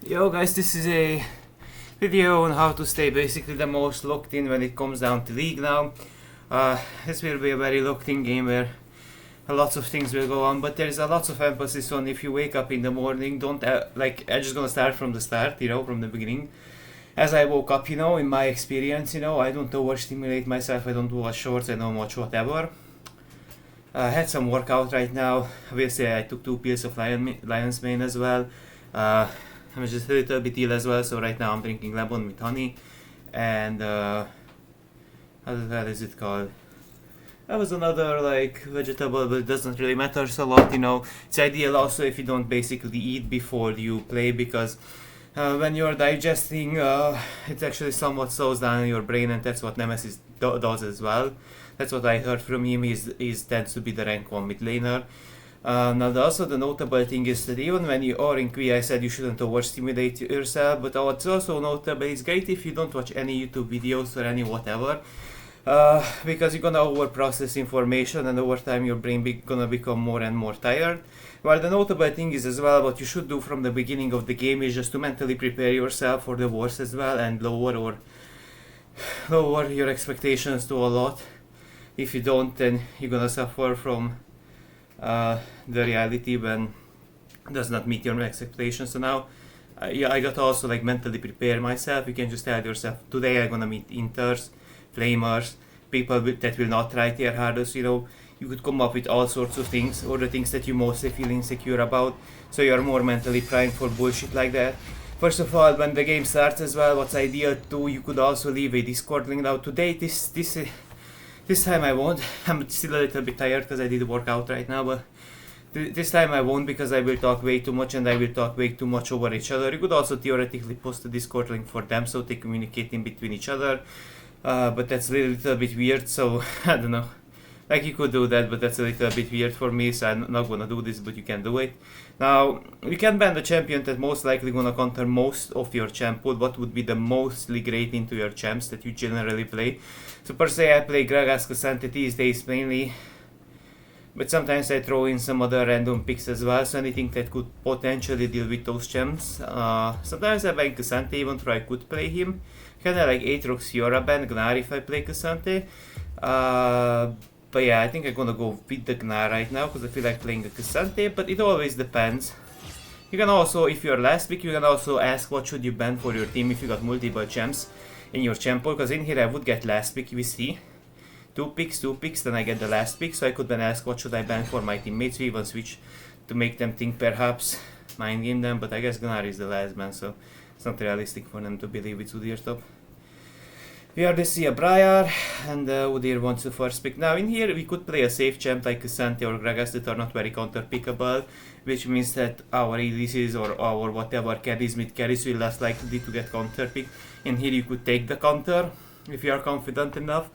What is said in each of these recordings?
Yo guys, this is a video on how to stay basically the most locked in when it comes down to League now. This will be a very locked in game where lots of things will go on, but there's a lots of emphasis on if you wake up in the morning, don't I'm just gonna start from the start, from the beginning. As I woke up, in my experience, I don't overstimulate myself, I don't watch shorts, I don't watch whatever. I had some workout right now. Obviously, I took 2 pills of lion's mane as well. I'm just a little bit ill as well, so right now I'm drinking lemon with honey. And how the hell is it called? That was another vegetable, but it doesn't really matter a lot. It's ideal also if you don't basically eat before you play, because when you're digesting, it actually somewhat slows down your brain, and that's what Nemesis does as well. That's what I heard from him. He's tends to be the rank 1 mid laner. Now also the notable thing is that even when you are in Qui, I said you shouldn't overstimulate yourself, but what's also notable, it's great if you don't watch any YouTube videos or any whatever, because you're gonna overprocess information, and over time your brain gonna become more and more tired. Well, the notable thing is as well, what you should do from the beginning of the game is just to mentally prepare yourself for the worst as well, and lower your expectations to a lot. If you don't, then you're gonna suffer from the reality when it does not meet your expectations. So now, I got to also mentally prepare myself. You can just tell yourself, today I'm gonna meet inters, flamers, people that will not try their hardest. You could come up with all sorts of things, or the things that you mostly feel insecure about, so you're more mentally primed for bullshit like that. First of all, when the game starts as well, what's ideal too, you could also leave a Discord link. Now today, this time I won't. I'm still a little bit tired because I did work out right now, but this time I won't, because I will talk way too much, and I will talk way too much over each other. You could also theoretically post a Discord link for them so they communicate in between each other, but that's a little bit weird, so I don't know. You could do that, but that's a little bit weird for me, so I'm not gonna do this, but you can do it. Now, you can ban the champion that most likely gonna counter most of your champ pool. What would be the mostly great into your champs that you generally play? So per se, I play Gragas Cassante these days mainly, but sometimes I throw in some other random picks as well, so anything that could potentially deal with those champs. Sometimes I ban Cassante even though I could play him. Kinda like Aatrox Fiora ban Gnar if I play Cassante. But yeah, I think I'm gonna go with the Gnar right now because I feel like playing a Cassante, but it always depends. You can also, if you're last pick, you can also ask what should you ban for your team if you got multiple champs in your champ pool, because in here I would get last pick, we see. 2 picks, then I get the last pick, so I could then ask what should I ban for my teammates. We even switch to make them think perhaps mind game them, but I guess Gnar is the last ban, so it's not realistic for them to believe it's Udyr top. We already see a Briar, and Udyr wants the first pick. Now in here we could play a safe champ like Cassante or Gragas that are not very counter pickable, which means that our ADCs or our whatever carries, mid carries, will less likely to get counter pick. In here you could take the counter if you are confident enough,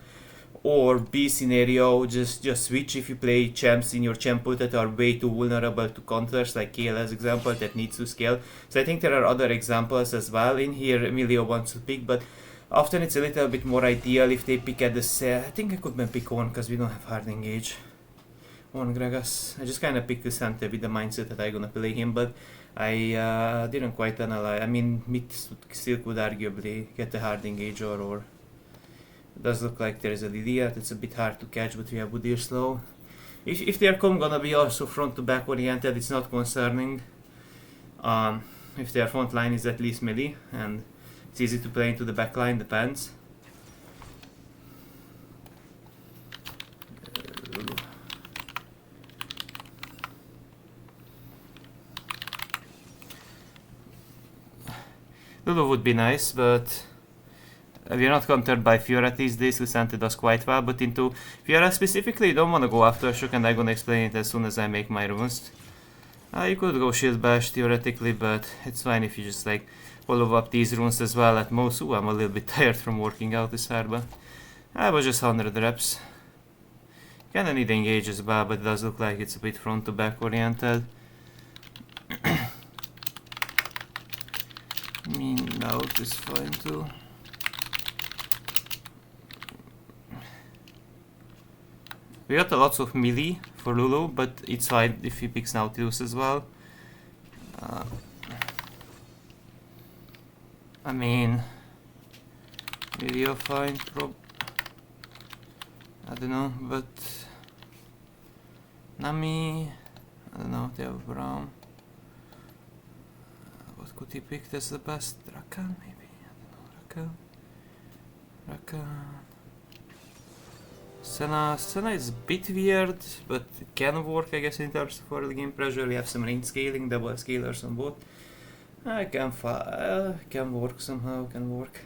or B scenario, just switch if you play champs in your champ pool that are way too vulnerable to counters, like Kale as example, that needs to scale. So I think there are other examples as well. In here Emilio wants to pick, but often it's a little bit more ideal if they pick at the set. I think I could pick one because we don't have hard engage. One Gragas. I just kind of picked the center with the mindset that I'm gonna play him, but I didn't quite analyze. I mean, mid still could arguably get a hard engage, or it does look like there is a Lilia. It's a bit hard to catch, but we have Udyr slow. If their com gonna be also front to back oriented, it's not concerning. If their front line is at least melee, and it's easy to play into the back line, depends. Lulu would be nice, but we're not countered by Fiora these days. Cassante does quite well, but into Fiora specifically, you don't want to go after Shock, and I'm gonna explain it as soon as I make my runes. You could go Shield Bash theoretically, but it's fine if you just follow up these runes as well at most. Ooh, I'm a little bit tired from working out this hard, but I was just 100 reps. Kinda need engage as well, but it does look like it's a bit front to back oriented. I mean, out is fine too. We got a lots of melee for Lulu, but it's fine if he picks Nautilus as well. I mean, maybe you'll find I don't know, but Nami, I don't know, they have Brown. What could he pick as the best? Rakan maybe? I don't know, Rakan. Senna is a bit weird, but it can work I guess in terms of early game pressure. We have some range scaling, double scalers on both. Can work somehow, can work.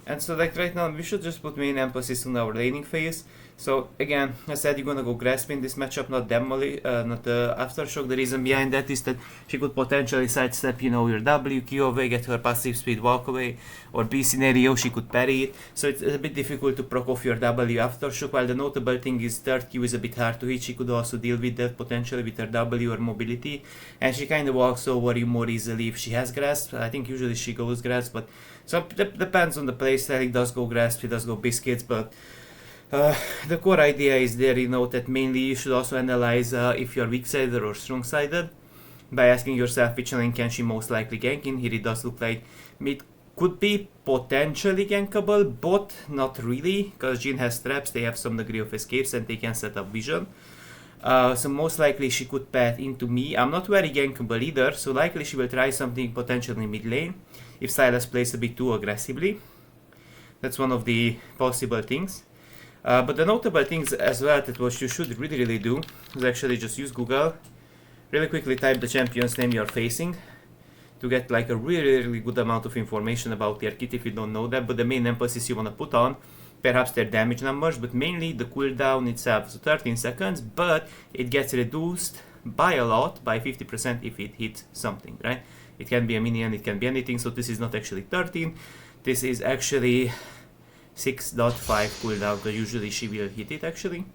And so like right now we should just put main emphasis on our laning phase. So again, I said you're gonna go grasp in this matchup, not not aftershock. The reason behind that is that she could potentially sidestep, you know, your W, Q away, get her passive speed, walk away, or B scenario she could parry it. So it's a bit difficult to proc off your W aftershock. While the notable thing is third Q is a bit hard to hit, she could also deal with that potentially with her W or mobility, and she kind of walks over you more easily if she has grasp. I think usually she goes grasp, but so it depends on the playstyle. It does go grasp, it does go biscuits, but the core idea is there, you know, that mainly you should also analyze if you're weak-sided or strong-sided by asking yourself which lane can she most likely gank in. Here it does look like mid could be potentially gankable, but not really, because Jhin has traps, they have some degree of escapes and they can set up vision. So most likely she could path into me. I'm not very gankable either, so likely she will try something potentially mid lane if Sylas plays a bit too aggressively. That's one of the possible things. But the notable things as well that what you should really do is actually just use Google, really quickly type the champion's name you're facing to get like a really good amount of information about their kit if you don't know that. But the main emphasis you want to put on perhaps their damage numbers, but mainly the cooldown itself. So 13 seconds, but it gets reduced by a lot, by 50% if it hits something, right? It can be a minion, it can be anything, so this is not actually 13, this is actually 6.5 cooldown, because usually she will hit it actually.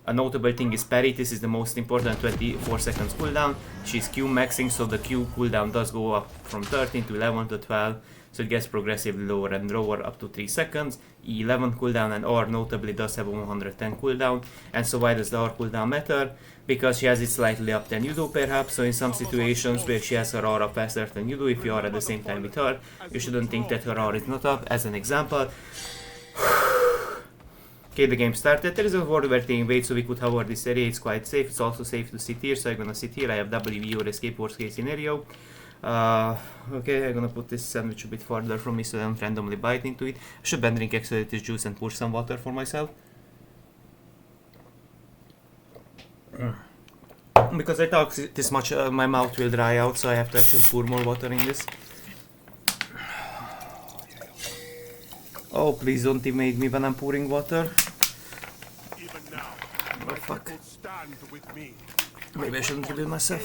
A notable thing is parry, this is the most important, 24 seconds cooldown. She's Q maxing, so the Q cooldown does go up from 13 to 11 to 12, so it gets progressively lower and lower up to 3 seconds. 11 cooldown, and R notably does have a 110 cooldown. And so why does the R cooldown matter? Because she has it slightly up than you do perhaps, so in some situations where she has her R up faster than you do, if you are at the same time with her, you shouldn't think that her R is not up. As an example, okay, the game started. There is a ward where taking wait, so we could hover this area. It's quite safe. It's also safe to sit here, so I'm gonna sit here. I have WV or escape worst case scenario. Okay, I'm gonna put this sandwich a bit farther from me so I don't randomly bite into it. I should then drink extra juice and pour some water for myself. Because I talk this much, my mouth will dry out, so I have to actually pour more water in this. Oh, please don't invade me when I'm pouring water. Oh, fuck. Maybe I shouldn't reveal myself.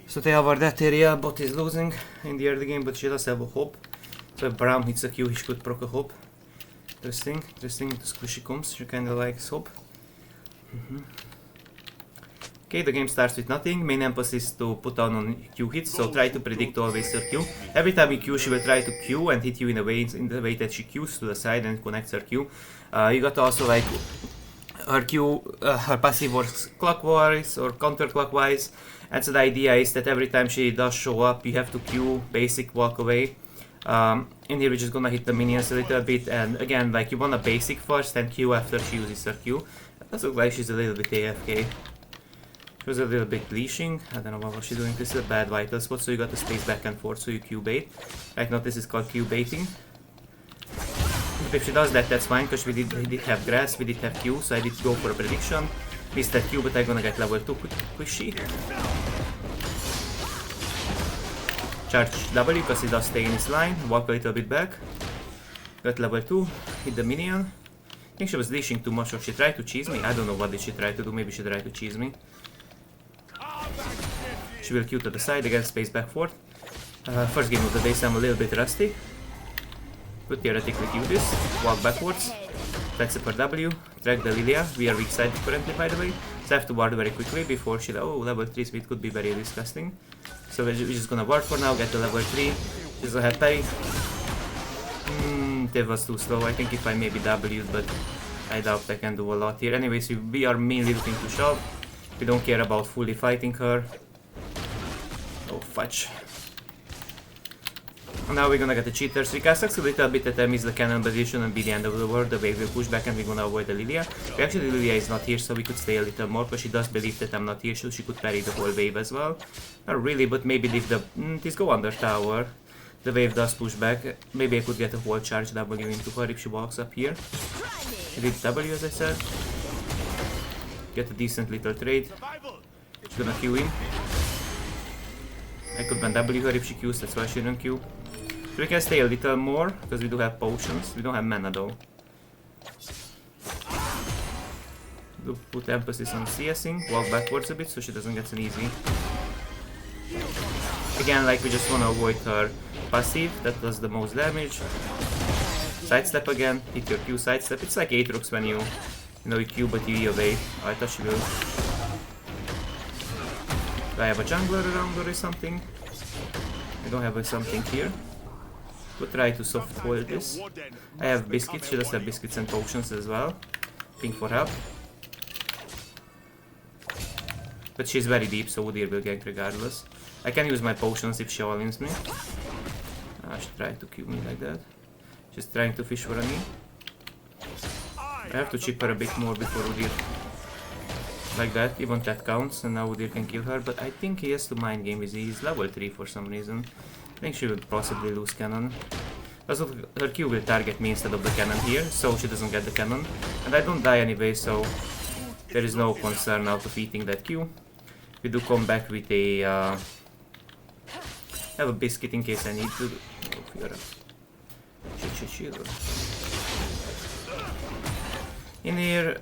So they cover that area, bot is losing in the early game, but she does have a hope. So if Brown hits a Q, he could proc a hope. Interesting, into squishy comes, she kinda likes hope. Okay, the game starts with nothing. Main emphasis to put on Q hits, so try to predict always her Q. Every time you Q, she will try to Q and hit you in the way that she Qs to the side and connects her Q. You got also like her Q, her passive works clockwise or counterclockwise, and so the idea is that every time she does show up, you have to Q, basic, walk away. In here we're just gonna hit the minions a little bit, and again, like you want a basic first and Q after she uses her Q. It does look like she's a little bit AFK. She was a little bit leashing. I don't know what was she doing. This is a bad vital spot, so you got to space back and forth, so you Q bait. Right now this is called Q baiting. But if she does that, that's fine, because we did have grass, we did have Q, so I did go for a prediction. Missed that Q, but I'm gonna get level 2 squishy. Charge W, because he does stay in his line. Walk a little bit back. Got level 2, hit the minion. I think she was leashing too much, or she tried to cheese me. I don't know what did she try to do, maybe she tried to cheese me. She will Q to the side, again space back forth. First game of the day, so I'm a little bit rusty. Could theoretically Q this, walk backwards, flex up her W, drag the Lilia. We are weak side currently, by the way, so I have to ward very quickly before she... Oh, level 3 speed could be very disgusting. So we're just gonna ward for now, get to level 3. She's gonna have parry. That was too slow. I think if I maybe W'd, but I doubt I can do a lot here. Anyways, we are mainly looking to shove. We don't care about fully fighting her. Oh, fudge. Now we're gonna get the cheaters. We can succeed a little bit at miss the cannon, but it shouldn't be the end of the world. The wave will push back and we're gonna avoid the Lilia. Actually, Lilia is not here, so we could stay a little more, but she does believe that I'm not here, so she could parry the whole wave as well. Not really, but maybe leave the... this go under tower. The wave does push back. Maybe I could get a whole charge W into her if she walks up here. Leave W as I said. Get a decent little trade. She's gonna Q in. I could ban W her if she Qs, that's why she didn't Q. So we can stay a little more, because we do have potions. We don't have mana though. Do put emphasis on CSing, walk backwards a bit so she doesn't get an easy. Again, like we just wanna avoid her passive, that does the most damage. Sidestep again, hit your Q sidestep. It's like Aatrox when you know you Q but you E away. I thought she will. Do I have a jungler around her or something? I don't have something here. Could try to soft hold this. I have biscuits, she does have biscuits and potions as well. Pink for help. But she's very deep, so Udyr will gank regardless. I can use my potions if she all-ins me. She tried to kill me like that. She's trying to fish for a knee. I have to chip her a bit more before Udyr. Like that, even that counts, and now Udyr can kill her, but I think he has to mind game with he's level 3 for some reason. I think she would possibly lose cannon. Also, her Q will target me instead of the cannon here, so she doesn't get the cannon. And I don't die anyway, so there is no concern out of eating that Q. We do come back with a... have a biscuit in case I need to... Oh, Fiora. Chill. In here,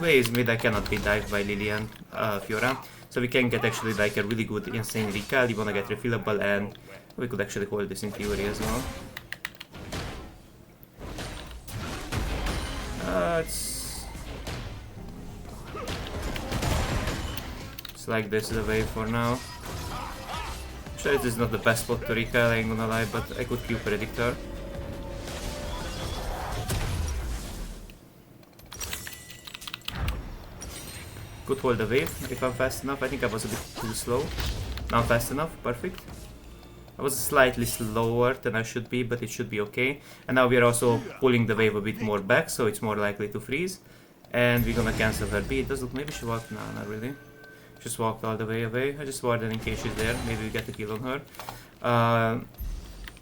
ways mid I cannot be dived by Lily and Fiora. So we can get actually like a really good insane recall, you wanna get refillable, and we could actually hold this in theory as well. It's like this is the way for now. Sure, this is not the best spot to recall, I ain't gonna lie, but I could Q Predictor. Could hold the wave if I'm fast enough. I think I was a bit too slow. Now I'm fast enough, perfect. I was slightly slower than I should be, but it should be okay. And now we are also pulling the wave a bit more back, so it's more likely to freeze. And we're gonna cancel her B. It does look, maybe she walked, no, not really. Just walked all the way away. I just warded in case she's there, maybe we get a kill on her.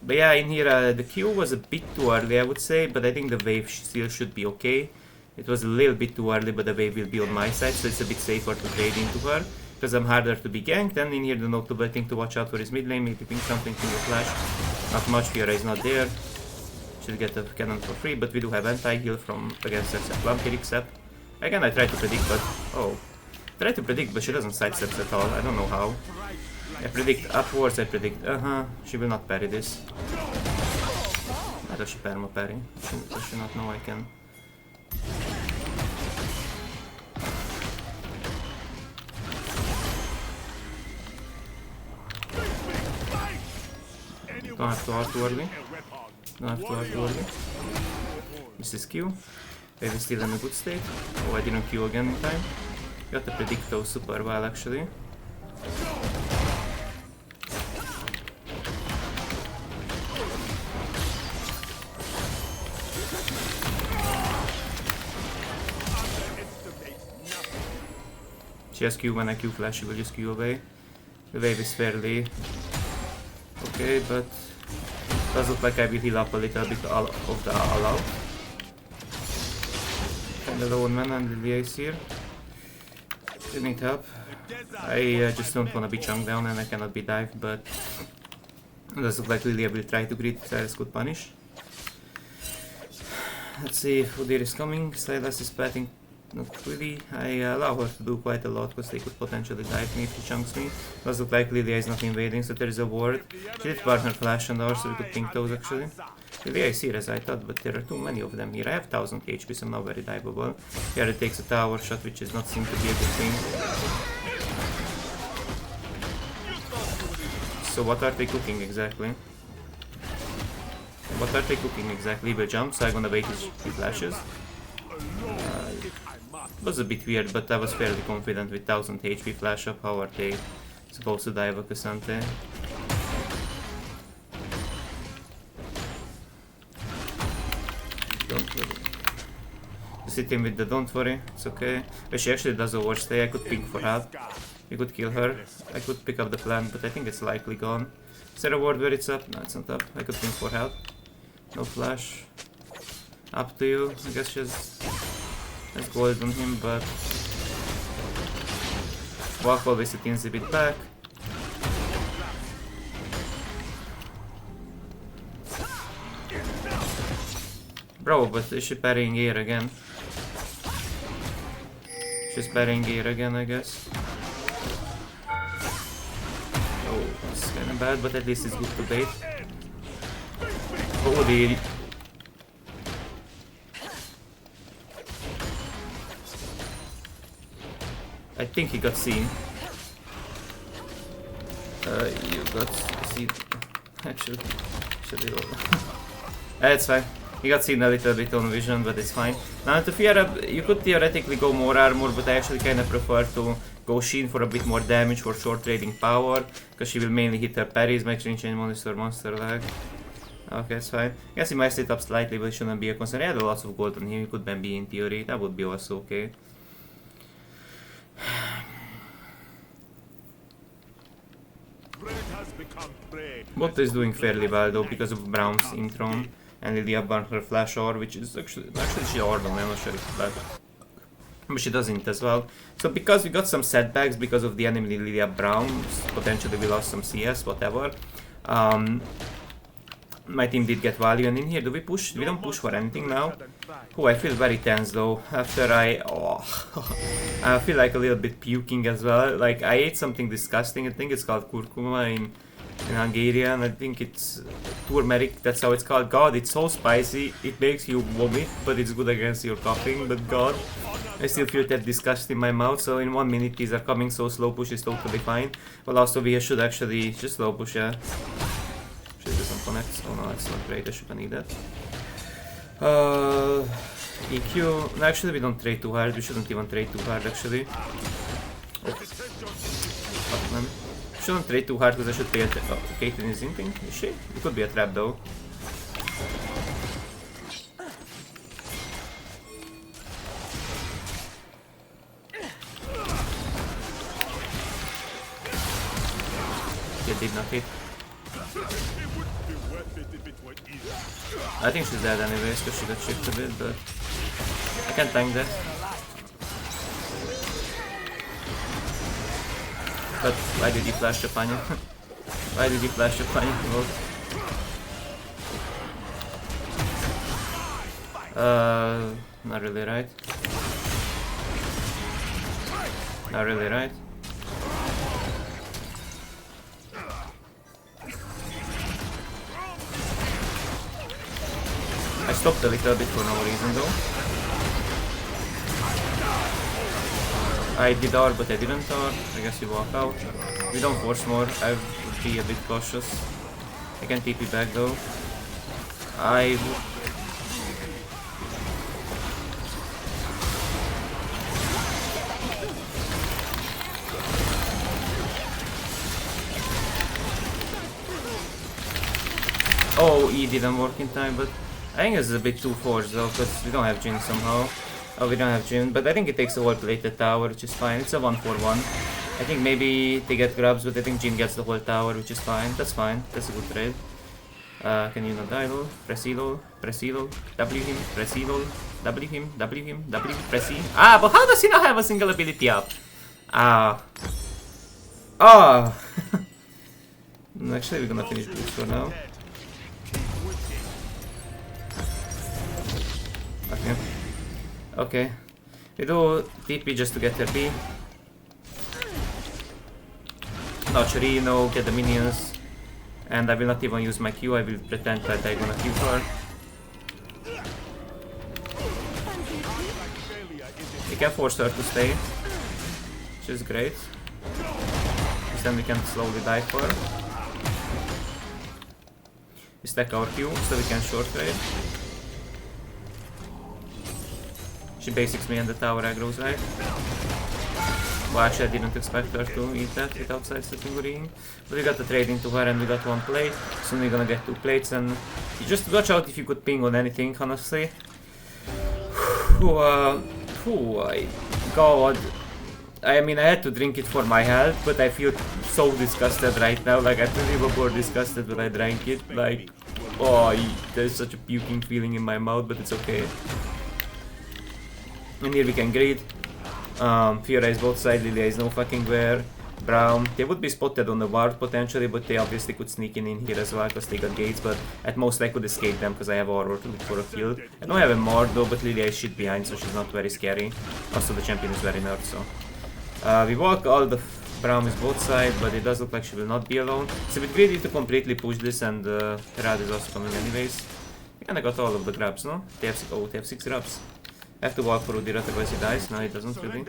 But yeah, in here the Q was a bit too early I would say, but I think the wave still should be okay. It was a little bit too early, but the wave will be on my side, so it's a bit safer to trade into her. Because I'm harder to be ganked, and in here the notable thing to watch out for is mid lane, maybe ping something from your flash. Not much, Fiora is not there. Should get the cannon for free, but we do have anti-heal from against except Vampiric Sep. Again, I tried to predict, but... oh. Tried to predict, but she doesn't sidestep at all, I don't know how. I predict upwards, I predict... she will not parry this. Why does she perma parry? Does she not know I can... Don't have to ult too early. Don't have to ult too early. This is Q. Wave is still in a good state. Oh, I didn't Q again in time. Got the Predicto super well actually. She has Q, when I Q flash she will just Q away. The wave is fairly okay, but does look like I will heal up a little bit of the all out. Kinda low on mana and Lilia is here. They need help. I just don't wanna be chunked down and I cannot be dived, but it does look like Lilia will try to greet Silas could punish. Let's see if Udyr is coming. Silas is patting. Not really. I allow her to do quite a lot because they could potentially dive me if she chunks me. Does look like Lilia is not invading, so there is a ward. She did partner flash on ours, so we could pink those actually. Lilia is here as I thought, but there are too many of them here. I have 1000 HP, so I'm not very diveable. Here it takes a tower shot, which is not seem to be a good thing. So what are they cooking exactly? What are they cooking exactly? Evil jump, so I'm gonna wait his flashes. It was a bit weird, but I was fairly confident with 1000 HP flash up. How are they supposed to dive a Cassante? don't worry. Just hit him with the don't worry, it's okay. But she actually does overstay, I could ping for help. We could kill her. I could pick up the plant, but I think it's likely gone. Is there a ward where it's up? No, it's not up. I could ping for help. No flash. Up to you. I guess she has gold on him, but walk always seems a bit back. Bro, but is she parrying here again? She's parrying here again, I guess. Oh, it's kinda bad, but at least it's good to bait. Oh, the... I think he got seen. You got seen. Actually, it's fine. He got seen a little bit on vision, but it's fine. Now to fear up, you could theoretically go more armor, but I actually kinda prefer to go Sheen for a bit more damage for short trading power, because she will mainly hit her parries, max range chain monster lag. Okay, it's fine. I guess he might sit up slightly, but it shouldn't be a concern. He had lots of gold on him, he could ban B in theory, that would be also okay. Bot is doing fairly well though because of Brown's intro and Lilia burned her flash ore, which is actually she ordered, I'm not sure if it's bad. But she doesn't as well. So because we got some setbacks because of the enemy Lilia Brown, potentially we lost some CS, whatever. My team did get value, and in here do we push? We don't push for anything now. Oh, I feel very tense though. After I feel like a little bit puking as well. Like I ate something disgusting. I think it's called kurkuma in Hungarian. I think it's turmeric. That's how it's called. God, it's so spicy. It makes you vomit, but it's good against your coughing. But God, I still feel that disgust in my mouth. So in 1 minute these are coming. So slow push is totally fine. Well, also we should actually just slow push. Yeah. Should do some connects. Oh no, that's not great. I shouldn't need that. EQ. No, actually, we don't trade too hard. We shouldn't even trade too hard, actually. Oh. Fuck, man. Shouldn't trade too hard because I should pay attention. Oh, Caitlyn is inting. Is she? It could be a trap, though. It did not hit. I think she's dead anyways because she got chipped a bit, but I can't tank that. But why did you flash the Panya? Why did you flash the Panya? Not really right. Not really right. I stopped a little bit for no reason though. I did R but I didn't R. I guess we walk out. We don't force more. I would be a bit cautious. I can TP back though. Oh, E didn't work in time, but I think it's a bit too forced though, because we don't have Jhin somehow. Oh, we don't have Jhin, but I think it takes a whole plated tower, which is fine. It's a 1-4-1. I think maybe they get grabs, but I think Jhin gets the whole tower, which is fine. That's fine. That's a good trade. Can you not die lol? Press E lol. Press E lol. W him. Press E lol. W him. W him. W. Press E. Ah, but how does he not have a single ability up? Ah. Oh. Actually, we're gonna finish this for now. Okay. Okay. We do TP just to get her B. Notch Reno, get the minions. And I will not even use my Q, I will pretend that I'm gonna Q her. We can force her to stay, which is great. Because then we can slowly die for her. We stack our Q so we can short trade. She basics me and the tower aggroes, right? Well, actually I didn't expect her to eat that without sidestepping or eating. But we got the trade into her and we got 1 plate. Soon we're gonna get 2 plates and you just watch out if you could ping on anything, honestly. God. I mean, I had to drink it for my health, but I feel so disgusted right now. Like, I feel even more disgusted when I drank it. Like, oh, there's such a puking feeling in my mouth, but it's okay. And here we can greet. Fiora is both sides, Lilia is no fucking where. Brown, they would be spotted on the ward potentially, but they obviously could sneak in here as well because they got gates, but at most I could escape them because I have aurora to look for a kill. I don't have a Mord though, but Lilia is shit behind, so she's not very scary. Also the champion is very nerd, so... we walk all the... Brown is both sides, but it does look like she will not be alone. It's a bit greedy to completely push this, and Herald is also coming anyways. We kinda got all of the grabs, no? They have 6, oh, they have 6 grabs. I have to walk for Udyr, otherwise he dies. No, he doesn't really.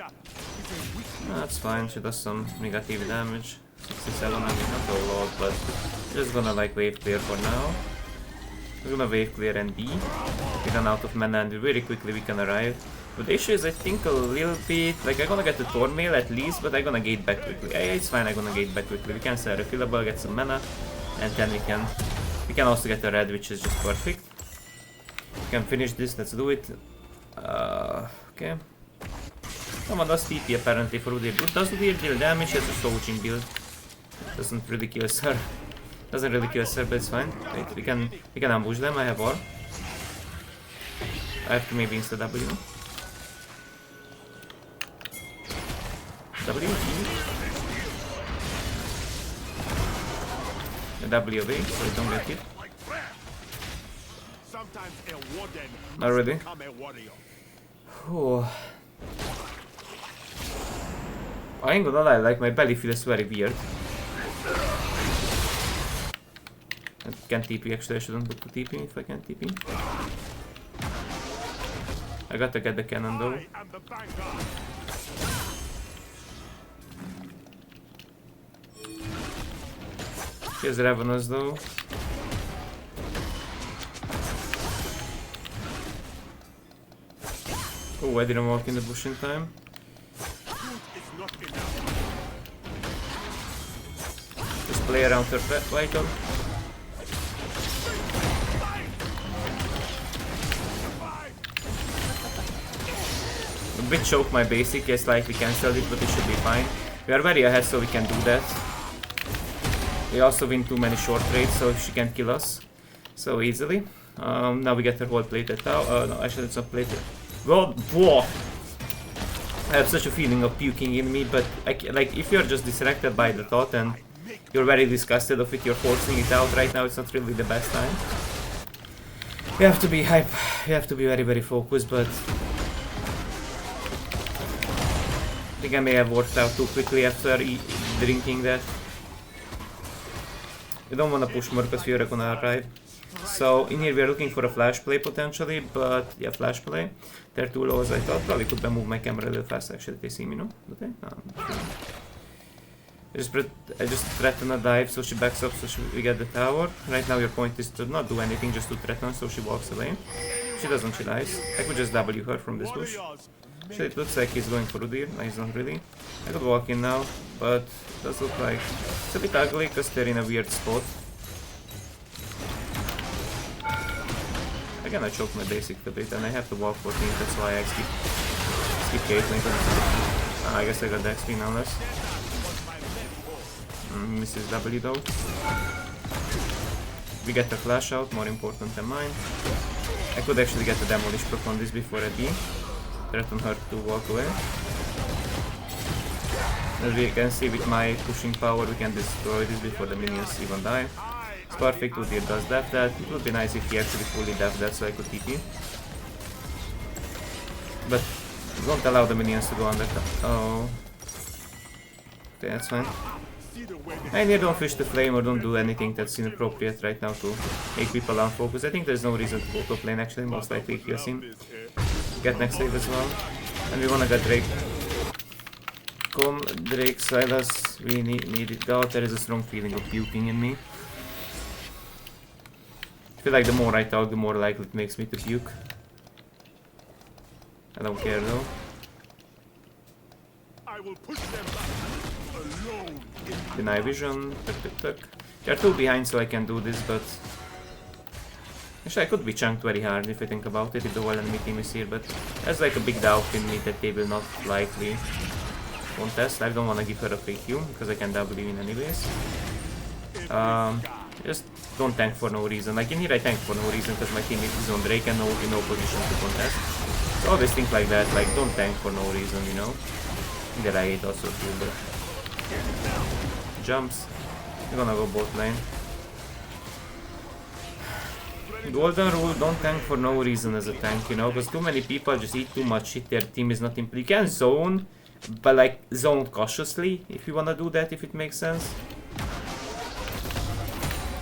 No, that's fine, she does some negative damage. 67, I mean, not a lot, but just gonna like wave clear for now. We're gonna wave clear and B. We run out of mana and very quickly we can arrive. But the issue is, I think, a little bit... Like, I'm gonna get the Thornmail at least, but I'm gonna gate back quickly. Yeah, it's fine, I'm gonna gate back quickly. We can sell refillable, get some mana, and then we can also get a red, which is just perfect. We can finish this, let's do it. Okay. Someone does TP apparently for Udyr. Does Udyr deal damage? It's a Soulching build. Doesn't really kill her. Doesn't really kill her, but it's fine. Wait, we can ambush them. I have war. I have to maybe insta W. W, E. The W away, so we don't get hit. Not ready. Oh. I ain't gonna lie, like my belly feels very weird. I can't TP, actually I shouldn't look to TP if I can't TP. I gotta get the cannon though. Here's Ravenous though. Oh, I didn't walk in the bush in time. Just play around her Python. A bit choke my basic, I slightly cancelled it, but it should be fine. We are very ahead, so we can do that. We also win too many short trades, so she can't kill us so easily. Now we get her whole plated tower. No, actually it's not plated. God, whoa! I have such a feeling of puking in me, but like if you're just distracted by the thought and you're very disgusted of it, you're forcing it out right now, it's not really the best time. You have to be hype, you have to be very, very focused, but I think I may have worked out too quickly after drinking that. We don't want to push more because we are gonna arrive. So in here we are looking for a flash play potentially, but yeah, flash play. They're too low as I thought. Probably could move my camera a little fast actually. They see me, no? Do they? No. I just threaten a dive so she backs up so we get the tower. Right now your point is to not do anything, just to threaten so she walks away. She doesn't, she dies. I could just W her from this bush. Actually it looks like he's going for Udyr. No, he's not really. I could walk in now, but it does look like it's a bit ugly because they're in a weird spot. Again, I choked my basic a bit and I have to walk for things, that's why I skip Caitlyn. I guess I got the XP now less. Misses W though. We get the flash out, more important than mine. I could actually get the demolish proc on this before I B. Threaten her to walk away. As we can see with my pushing power we can destroy this before the minions even die. It's perfect, Udyr does def that. It would be nice if he actually fully def that so I could TP. But don't allow the minions to go under. Oh. Okay, that's fine. And here don't fish the flame or don't do anything that's inappropriate right now to make people unfocused. I think there's no reason to auto plane actually, most likely he kills him. Get next wave as well. And we wanna get Drake. Come, Drake, Silas, we need it out. There is a strong feeling of puking in me. I feel like the more I talk, the more likely it makes me to puke. I don't care though. I will push them back alone. Deny vision. Tuck, tuck, tuck. They're too behind, so I can do this, but Actually, I could be chunked very hard if I think about it, if the whole enemy team is here, but there's like a big doubt in me that they will not likely contest. I don't want to give her a free Q, because I can W in anyways. Just don't tank for no reason. Like in here I tank for no reason, because my team is on Drake and in no position to contest. So always think like that, like don't tank for no reason, you know. That I hate also too, but... Jumps. We're gonna go bot lane. Golden rule, don't tank for no reason as a tank, you know, because too many people just eat too much shit, their team is not in play. You can zone, but like zone cautiously if you wanna do that, if it makes sense.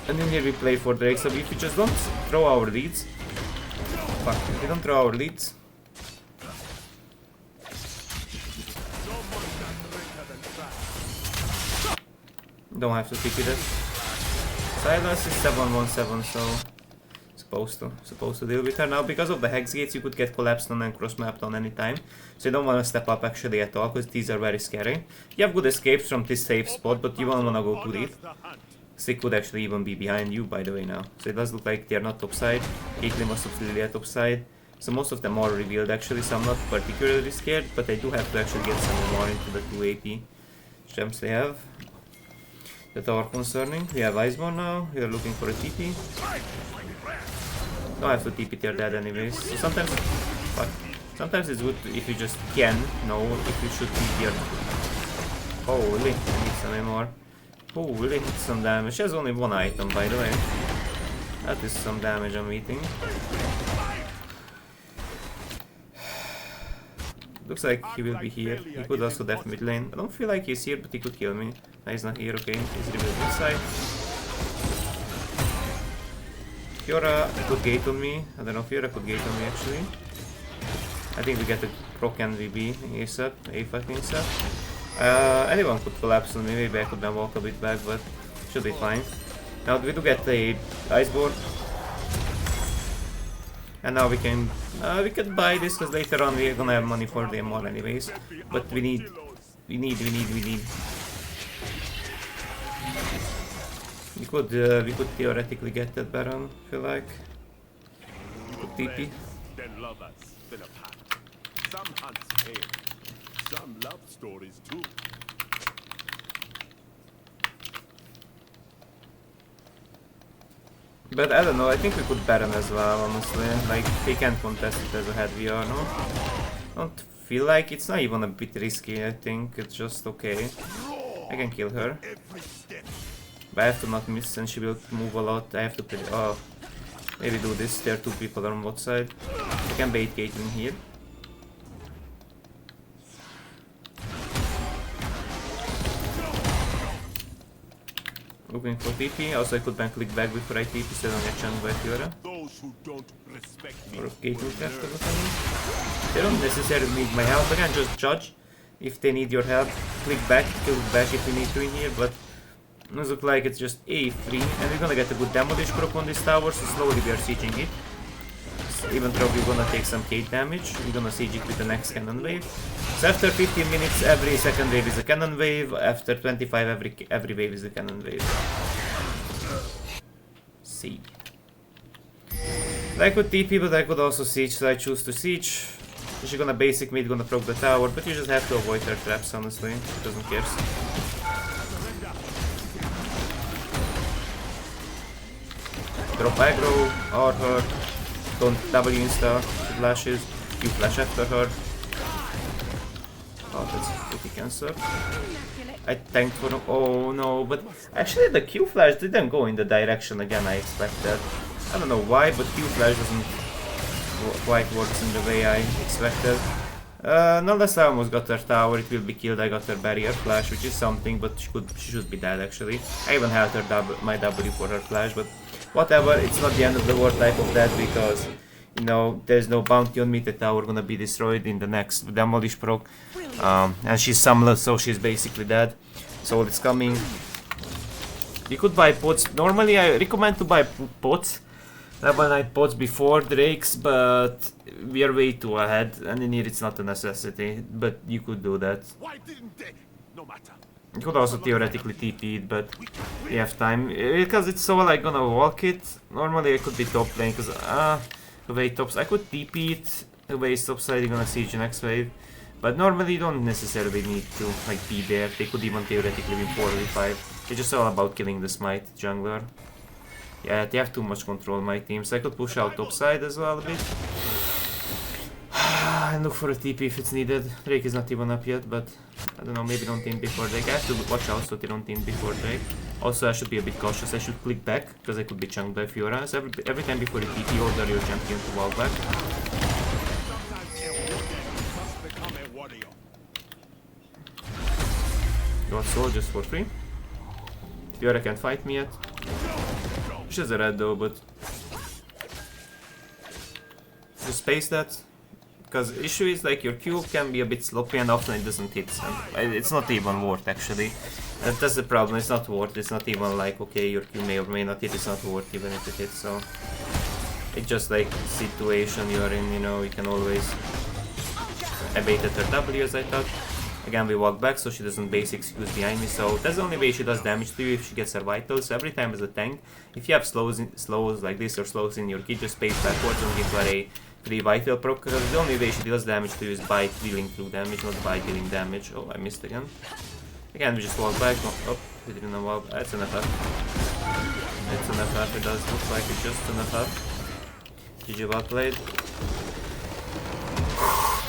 And then here we play for Drake, so if we just don't throw our leads... Fuck, if we don't throw our leads... Don't have to TP that. Silence is 717, so... Supposed to deal with her. Now, because of the hex gates, you could get collapsed on and cross-mapped on any time. So you don't want to step up actually at all, because these are very scary. You have good escapes from this safe spot, but you don't want to go too deep. Stick could actually even be behind you, by the way, now. So it does look like they're not topside. Caitlyn was absolutely at topside. So most of them are revealed actually, so I'm not particularly scared, but I do have to actually get some more into the 2 AP gems they have that are concerning. We have Iceborne now, we are looking for a TP. Don't have to TP, they're dead anyways. So sometimes it's good if you just can know if you should TP or not. Holy, I need some more. Holy, hit some damage. She has only one item, by the way. That is some damage I'm eating. Looks like he will be here. He could also def mid lane. I don't feel like he's here, but he could kill me. No, he's not here, okay. He's revealed inside. Fiora could gate on me. I don't know, Fiora could gate on me actually. I think we get a proc NVB ASAP, A5 ASAP. Anyone could collapse on me, maybe I could then walk a bit back, but should be fine. Now we do get a Iceborne. And now we could buy this, because later on we're gonna have money for the MR anyways. But we need. We could theoretically get that Baron, I feel like. Could TP. Some hunts pay. Some love stories too. But I don't know, I think we could Baron as well, honestly. Like, they can't contest it as a head VR, no? Don't feel like it's not even a bit risky, I think. It's just okay. I can kill her. But I have to not miss, and she will move a lot. I have to play. Oh, maybe do this. There are two people on both side. I can bait Caitlyn here. Looking for TP. Also, I could then click back before I TP, so I don't get chunked by Fiora. Or if Caitlyn left or something. They don't necessarily need my help. I can just judge if they need your help. Click back, kill back if you need to in here, but it looks like it's just A3, and we're gonna get a good demolish proc on this tower, so slowly we are sieging it. Even though we're gonna take some Kate damage, we're gonna siege it with the next cannon wave. So after 15 minutes, every second wave is a cannon wave. After 25, every wave is a cannon wave. Siege. I could TP, but I could also siege, so I choose to siege. She's gonna basic mid, gonna proc the tower, but you just have to avoid her traps, honestly. She doesn't care. Drop aggro, or her. Don't W insta, she flashes, you flash after her. Oh, that's pretty cancer. I tanked for no. Oh no, but actually the Q flash didn't go in the direction again I expected. I don't know why, but Q flash doesn't quite works in the way I expected. Unless I almost got her tower, it will be killed. I got her barrier flash, which is something, but she should be dead actually. I even held her my W for her flash, but whatever, it's not the end of the world type of that, because you know there's no bounty on me. The tower gonna be destroyed in the next demolish proc, and she's summonless, so she's basically dead. So it's coming. You could buy pots. Normally I recommend to buy pots, Level 9 pots before Drakes, but we are way too ahead, and in here it's not a necessity, but you could do that. Why didn't they? No matter. You could also theoretically TP it, but you have time. Because it's so like gonna walk it. Normally I could be top lane, because away tops. I could TP it away topside, you're gonna siege next wave. But normally you don't necessarily need to like be there. They could even theoretically win 4v5. It's just all about killing the smite jungler. Yeah, they have too much control, my team, so I could push out topside as well a bit. And look for a TP if it's needed. Drake is not even up yet, but I don't know, maybe don't team before Drake. I have to watch out so they don't team before Drake. Also, I should be a bit cautious. I should click back, because I could be chunked by Fiora. So every time before you TP, order your champion to walk back. Got soul just for free. Fiora can't fight me yet. She's a red though, but just space that. Because issue is like your Q can be a bit sloppy and often it doesn't hit. And it's not even worth actually. That's the problem, it's not worth. It's not even like, okay, your Q may or may not hit, it's not worth even if it hits. So it's just like situation you're in, you know, you can always... I baited her W as I thought. Again, we walk back so she doesn't base excuse behind me, so that's the only way she does damage to you, if she gets her vitals. So every time as a tank, if you have slows like this or slows in your kit, just space backwards and give her a free vital proc, because the only way she deals damage to you is by dealing through damage, not by dealing damage. Oh, I missed again. Again, we just walk back. Oh, we didn't walk. That's an FF. It's an FF, it does look like it's just an FF. GG, well played.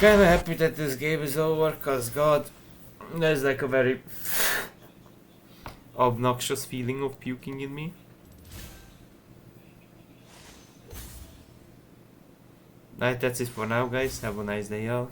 Kinda happy that this game is over, cause god, there's like a very obnoxious feeling of puking in me. Right, that's it for now guys, have a nice day y'all.